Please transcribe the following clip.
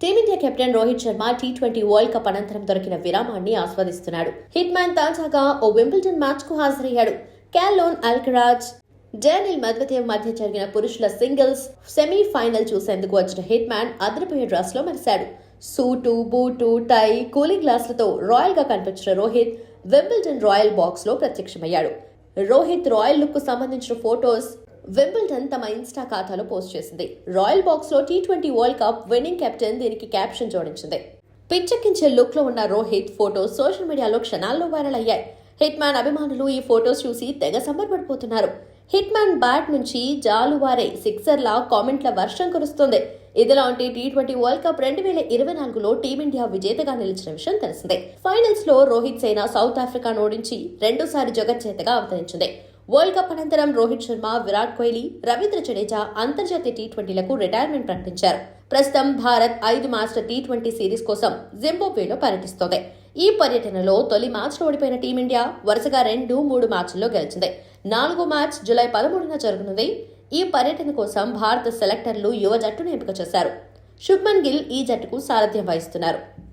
Team India captain Rohit Sharma T20 world cup అనంతరం దొరికిన విరామాన్ని ఆస్వాదిస్తున్నాడు. Hit man తాజాగా ఓ వింబుల్డన్ మ్యాచ్ కు హాజరయ్యాడు. క్యాలోన్ అల్కరాజ్, డానిల్ మెద్వెదేవ్ మధ్య జరిగిన పురుషుల సింగిల్స్ సెమీఫైనల్ చూసేందుకు వచ్చిన హిట్ మ్యాన్ అదరిపోయే డ్రెస్ లో మెరిశాడు. సూటు, బూటు, టై, కూలింగ్ గ్లాసులతో రాయల్ గా కనిపించిన రోహిత్ వింబుల్డన్ రాయల్ బాక్స్ లో ప్రత్యక్షమయ్యాడు. రోహిత్ రాయల్ లుక్ కు సంబంధించిన ఫోటోస్ వింబుల్డన్ తమ ఇన్స్టా ఖాతాలో పోస్ట్ చేసింది. రాయల్ బాక్స్ లో T20 world cup winning captain దీనికి క్యాప్షన్ జోడించింది. పిచ్చెక్కించే లుక్ లో ఉన్న రోహిత్ ఫోటోస్ సోషల్ మీడియాలో క్షణాల్లో వైరల్ అయ్యాయి. హిట్ మ్యాన్ అభిమానులు ఈ ఫోటోస్ చూసి తెగ సంబరపడిపోతున్నారు. హిట్ మ్యాన్ బ్యాట్ నుంచి జాలువారే సిక్సర్లా కామెంట్ల వర్షం కురుస్తుంది. ఇదిలాంటి టీ20 వరల్డ్ కప్ 2024లో టీమిండియా విజేతగా నిలిచిన విషయం తెలిసిందే. ఫైనల్స్ లో రోహిత్ సేన సౌత్ ఆఫ్రికాను ఓడించి రెండోసారి జగజ్జేతగా అవతరించింది. వరల్డ్ కప్ అనంతరం రోహిత్ శర్మ, విరాట్ కోహ్లీ, రవీంద్ర జడేజా అంతర్జాతీయ టీ20లకు రిటైర్మెంట్ ప్రకటించారు. ప్రస్తుతం భారత్ 5 మ్యాచ్ల టీ20 సిరీస్ కోసం జింబాబ్వేలో పర్యటిస్తోంది. ఈ పర్యటనలో తొలి మ్యాచ్లో ఓడిపోయిన టీమిండియా వరుసగా 2-3 మ్యాచ్ల్లో గెలిచింది. 4వ మ్యాచ్ జూలై 13న జరగనుంది. ఈ పర్యటన కోసం భారత సెలెక్టర్లు యువ జట్టును ఎంపిక చేశారు. శుభ్మన్ గిల్ ఈ జట్టుకు సారథ్యం వహిస్తున్నారు.